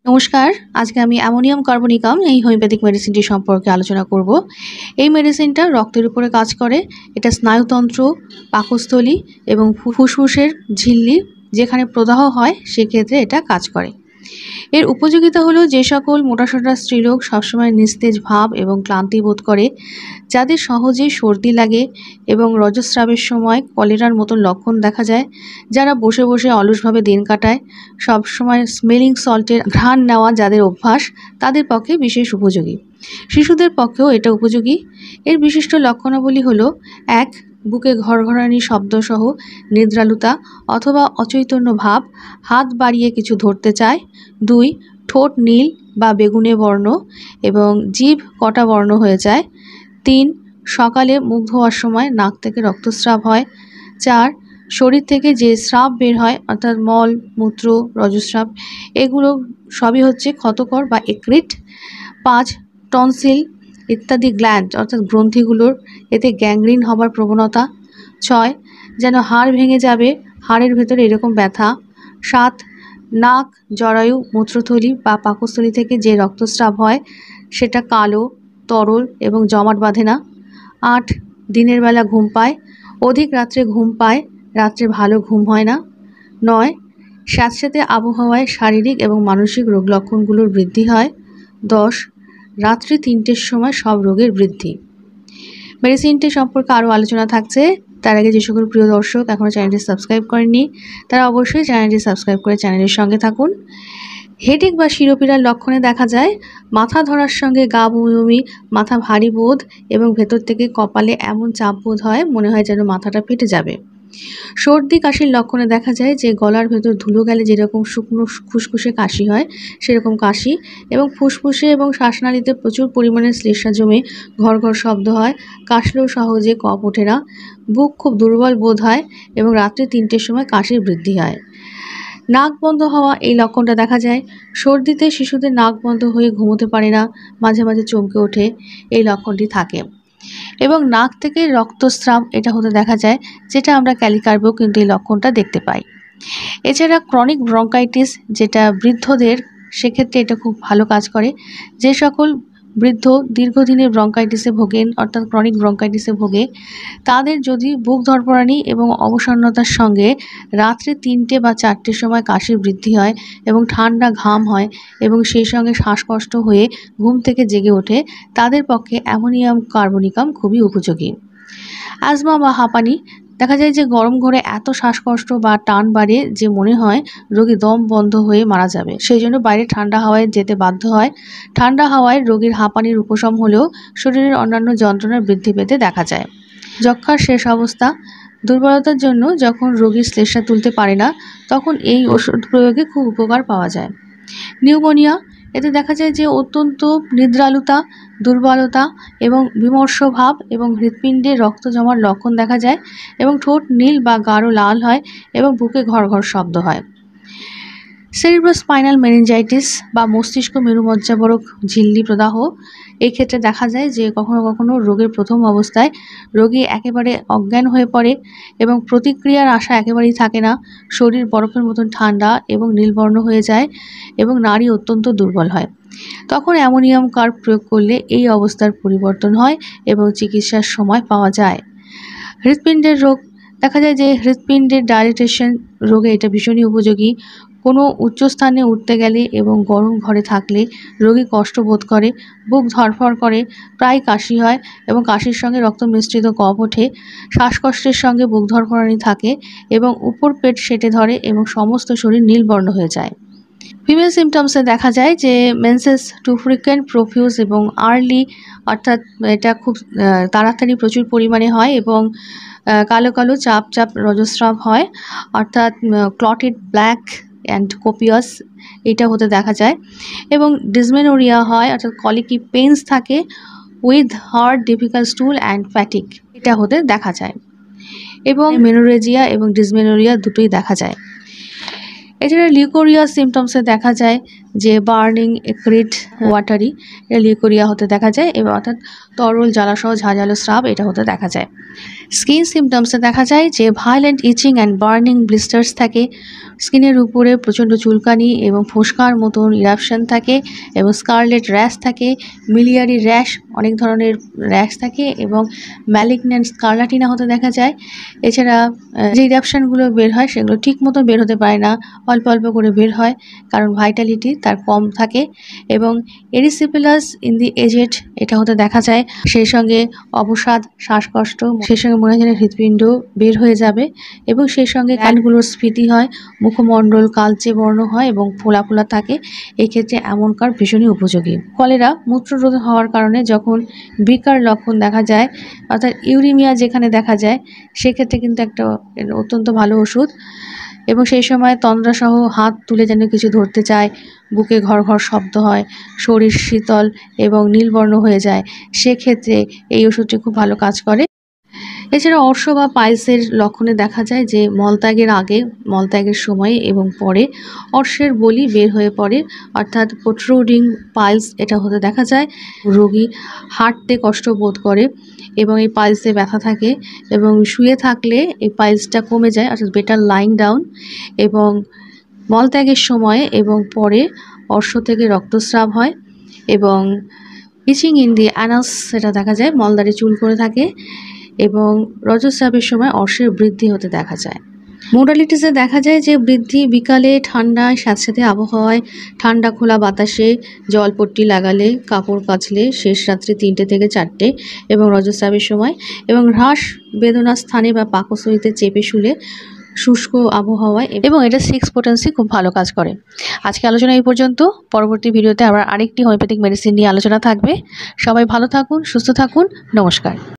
নমস্কার। আজকে আমি অ্যামোনিয়াম কার্বনিকাম এই হোমিওপ্যাথিক মেডিসিনটি সম্পর্কে আলোচনা করব। এই মেডিসিনটা রক্তের উপরে কাজ করে। এটা স্নায়ুতন্ত্র, পাকস্থলী এবং ফুসফুসের ঝিল্লি যেখানে প্রদাহ হয় সেক্ষেত্রে এটা কাজ করে। এর উপযোগিতা হলো যে সকল মোটাসোটা স্ত্রীলোক সবসময় নিস্তেজ ভাব এবং ক্লান্তি বোধ করে, যাদের সহজেই সর্দি লাগে এবং রজস্রাবের সময় কলেরার মতন লক্ষণ দেখা যায়, যারা বসে বসে অলসভাবে দিন কাটায়, সবসময় স্মেলিং সল্টের ঘ্রাণ নেওয়া যাদের অভ্যাস, তাদের পক্ষে বিশেষ উপযোগী। শিশুদের পক্ষেও এটা উপযোগী। এর বিশিষ্ট লক্ষণাবলী হলো: 1. বুকে ঘরঘরানি শব্দসহ নিদ্রালুতা অথবা অচৈতন্য ভাব, হাত বাড়িয়ে কিছু ধরতে চায়। 2. ঠোঁট নীল বা বেগুনে বর্ণ এবং জিভ কটা বর্ণ হয়ে যায়। 3. সকালে মুখ ধোয়ার সময় নাক থেকে রক্তস্রাব হয়। 4. শরীর থেকে যে স্রাব বের হয় অর্থাৎ মল, মূত্র, রজস্রাব, এগুলো সবই হচ্ছে ক্ষতকর বা এক্রিট। 5. টনসিল ইত্যাদি গ্ল্যান্ড অর্থাৎ গ্রন্থিগুলোর এতে গ্যাংগ্রিন হবার প্রবণতা। 6. যেন হাড় ভেঙে যাবে, হাড়ের ভেতরে এরকম ব্যথা। 7. নাক, জরায়ু, মূত্রথলি বা পাকস্থলী থেকে যে রক্তস্রাব হয় সেটা কালো, তরল এবং জমাট বাঁধে না। 8. দিনের বেলা ঘুম পায়, অধিক রাত্রে ঘুম পায়, রাত্রে ভালো ঘুম হয় না। 9. স্যাঁতস্যাঁতে আবহাওয়ায় শারীরিক এবং মানসিক রোগ লক্ষণগুলোর বৃদ্ধি হয়। 10. রাত্রি 3টের সময় সব রোগের বৃদ্ধি। মেডিসিনটি সম্পর্কে আরও আলোচনা থাকছে। তার আগে যে সকল প্রিয় দর্শক এখনও চ্যানেলটি সাবস্ক্রাইব করেননি, তারা অবশ্যই চ্যানেলটি সাবস্ক্রাইব করে চ্যানেলের সঙ্গে থাকুন। হেডেক বা শিরোপীড়ার লক্ষণে দেখা যায় মাথা ধরার সঙ্গে গা বমি বমি, মাথা ভারী বোধ এবং ভেতর থেকে কপালে এমন চাপ বোধ হয়, মনে হয় যেন মাথাটা ফেটে যাবে। সর্দি কাশির লক্ষণে দেখা যায় যে গলার ভেতর ধুলো গেলে যেরকম শুকনো খুসখুসে কাশি হয় সেরকম কাশি, এবং ফুসফুসে এবং শ্বাসনালীতে প্রচুর পরিমাণে শ্লেষ্মা জমে ঘর ঘর শব্দ হয়, কাশলেও সহজে কফ ওঠে না, বুক খুব দুর্বল বোধ হয় এবং রাত্রি 3টের সময় কাশির বৃদ্ধি হয়। নাক বন্ধ হওয়া এই লক্ষণটা দেখা যায়। সর্দিতে শিশুদের নাক বন্ধ হয়ে ঘুমোতে পারে না, মাঝে মাঝে চমকে ওঠে, এই লক্ষণটি থাকে। এবং নাক থেকে রক্তস্রাব এটা হতে দেখা যায়, যেটা আমরা ক্যালিকার্বেও কিন্তু এই লক্ষণটা দেখতে পাই। এছাড়া ক্রনিক ব্রঙ্কাইটিস যেটা বৃদ্ধদের, সেক্ষেত্রে এটা খুব ভালো কাজ করে। যে সকল বৃদ্ধ দীর্ঘদিনের ব্রঙ্কাইটিসে ভোগেন অর্থাৎ ক্রনিক ব্রঙ্কাইটিসে ভোগে, তাদের যদি বুক ধড়ফড়ানি এবং অবসন্নতার সঙ্গে রাত্রে 3টে বা 4টের সময় কাশির বৃদ্ধি হয় এবং ঠান্ডা ঘাম হয় এবং সেই সঙ্গে শ্বাসকষ্ট হয়ে ঘুম থেকে জেগে ওঠে, তাদের পক্ষে অ্যামোনিয়াম কার্বনিকাম খুবই উপযোগী। অ্যাজমা বা হাঁপানি দেখা যায় যে গরম ঘরে এত শ্বাসকষ্ট বা টান বাড়ে যে মনে হয় রোগী দম বন্ধ হয়ে মারা যাবে, সেই জন্য বাইরে ঠান্ডা হাওয়ায় যেতে বাধ্য হয়। ঠান্ডা হাওয়ায় রোগীর হাঁপানির উপশম হলেও শরীরের অন্যান্য যন্ত্রণার বৃদ্ধি পেতে দেখা যায়। যক্ষ্মার শেষ অবস্থা, দুর্বলতার জন্য যখন রোগী শ্লেষ্মা তুলতে পারে না, তখন এই ওষুধ প্রয়োগে খুব উপকার পাওয়া যায়। নিউমোনিয়া, এতে দেখা যায় যে অত্যন্ত নিদ্রালুতা, দুর্বলতা এবং বিমর্ষ ভাব এবং হৃৎপিণ্ডে রক্ত জমার লক্ষণ দেখা যায় এবং ঠোঁট নীল বা গাঢ় লাল হয় এবং বুকে ঘর ঘর শব্দ হয়। সেরিব্রোস্পাইনাল মেনিনজাইটিস বা মস্তিষ্ক মেরুমজ্জাবরক ঝিল্লি প্রদাহ, এই ক্ষেত্রে দেখা যায় যে কখনো কখনো রোগের প্রথম অবস্থায় রোগী একেবারে অজ্ঞান হয়ে পড়ে এবং প্রতিক্রিয়ার আশা একেবারেই থাকে না, শরীর বরফের মতন ঠান্ডা এবং নীলবর্ণ হয়ে যায় এবং নাড়ি অত্যন্ত দুর্বল হয়। তখন অ্যামোনিয়াম কার্ব প্রয়োগ করলে এই অবস্থার পরিবর্তন হয় এবং চিকিৎসার সময় পাওয়া যায়। হৃৎপিণ্ডের রোগ, দেখা যায় যে হৃৎপিণ্ডের ডাইলেটেশন রোগে এটা ভীষণই উপযোগী। কোনো উচ্চস্থানে উঠতে গেলে এবং গরম ঘরে থাকলে রোগী কষ্ট বোধ করে, বুক ধড়ফড় করে, প্রায় কাশি হয় এবং কাশির সঙ্গে রক্ত মিশ্রিত কফ ওঠে, শ্বাসকষ্টের সঙ্গে বুক ধড়ফড়ানি থাকে এবং উপর পেট সেটে ধরে এবং সমস্ত শরীর নীলবর্ণ হয়ে যায়। ফিমেল সিমটমসে দেখা যায় যে মেন্সেস টু ফ্রিকুয়েন্ট, প্রফিউজ এবং আর্লি, অর্থাৎ এটা খুব তাড়াতাড়ি প্রচুর পরিমাণে হয় এবং কালো কালো চাপ চাপ রজস্রাব হয়, অর্থাৎ ক্লটেড ব্ল্যাক অ্যান্ড কোপিয়াস, এটা হতে দেখা যায়। এবং ডিসমেনোরিয়া হয়, অর্থাৎ কলিকি পেইনস থাকে with hard difficult স্টুল and fatigue, এটা হতে দেখা যায়। এবং মেনোরেজিয়া এবং ডিসমেনোরিয়া দুটোই দেখা যায়। এছাড়া লিউকোরিয়া সিমটমসে দেখা যায় যে বার্নিং এক্রিড ওয়াটারি এটা লিউকোরিয়া হতে দেখা যায়, এবং অর্থাৎ তরল জ্বালাসহ ঝাঁঝালো স্রাব এটা হতে দেখা যায়। স্কিন সিমটমসে দেখা যায় যে ভায়োলেন্ট ইচিং অ্যান্ড বার্নিং ব্লিস্টার্স থাকে, স্কিনের উপরে প্রচণ্ড চুলকানি এবং ফোসকার মতন ইরাপশন থাকে, এবং স্কারলেট র্যাশ থাকে, মিলিয়ারি র্যাশ, অনেক ধরনের র্যাশ থাকে, এবং ম্যালিগন্যান্ট স্কারলাটিনা হতে দেখা যায়। এছাড়া যে ইরাপশনগুলো বের হয় সেগুলো ঠিক মতো বের হতে পারে না, অল্প অল্প করে বের হয়, কারণ ভাইটালিটি তার কম থাকে। এবং এরিসিপিলাস ইন দি এজেড এটা হতে দেখা যায়, সেই সঙ্গে অবসাদ, শ্বাসকষ্ট, সেই সঙ্গে মনে হয় যেন হৃৎপিণ্ড বের হয়ে যাবে, এবং সেই সঙ্গে কানগুলোর স্ফীতি হয়, মুখমণ্ডল কালচে বর্ণ হয় এবং ফোলা ফোলা থাকে। এক্ষেত্রে অ্যামনকার ভীষণই উপযোগী। কলেরা মূত্ররোধ হওয়ার কারণে যখন বিকার লক্ষণ দেখা যায়, অর্থাৎ ইউরিমিয়া যেখানে দেখা যায়, সেক্ষেত্রে কিন্তু একটা অত্যন্ত ভালো ওষুধ। এবং সেই সময় তন্দ্রাসহ হাত তুলে যেন কিছু ধরতে চায়, বুকে ঘর ঘর শব্দ হয়, শরীর শীতল এবং নীলবর্ণ হয়ে যায়, সেক্ষেত্রে এই ওষুধটি খুব ভালো কাজ করে। এছাড়া অর্শ বা পাইলসের লক্ষণে দেখা যায় যে মলত্যাগের আগে, মলত্যাগের সময়ে এবং পরে অর্শের বলি বের হয়ে পড়ে, অর্থাৎ প্রোট্রুডিং পাইলস এটা হতে দেখা যায়। রোগী হাঁটতে কষ্ট বোধ করে এবং এই পাইলসে ব্যথা থাকে, এবং শুয়ে থাকলে এই পাইলসটা কমে যায়, অর্থাৎ বেটার লাইং ডাউন। এবং মলত্যাগের সময়ে এবং পরে অর্শ থেকে রক্তস্রাব হয়, এবং ইচিং ইন দি অ্যানাস সেটা দেখা যায়, মলদ্বারে চুল করে থাকে, এবং রজস্রাবের সময় অর্শের বৃদ্ধি হতে দেখা যায়। মোডালিটিসে দেখা যায় যে বৃদ্ধি বিকালে ঠান্ডায়, স্যাঁতস্যাঁতে আবহাওয়ায়, ঠান্ডা খোলা বাতাসে, জলপট্টি লাগালে, কাপড় কাচলে, শেষ রাত্রে 3টে থেকে 4টে, এবং রজস্রাবের সময়, এবং হ্রাস বেদনা স্থানে বা পাকস্থলীতে চেপে শুলে, শুষ্ক আবহাওয়ায়, এবং এটা 6 পোটেন্সি খুব ভালো কাজ করে। আজকে আলোচনা এই পর্যন্ত। পরবর্তী ভিডিওতে আবার আরেকটি হোমিওপ্যাথিক মেডিসিন নিয়ে আলোচনা থাকবে। সবাই ভালো থাকুন, সুস্থ থাকুন, নমস্কার।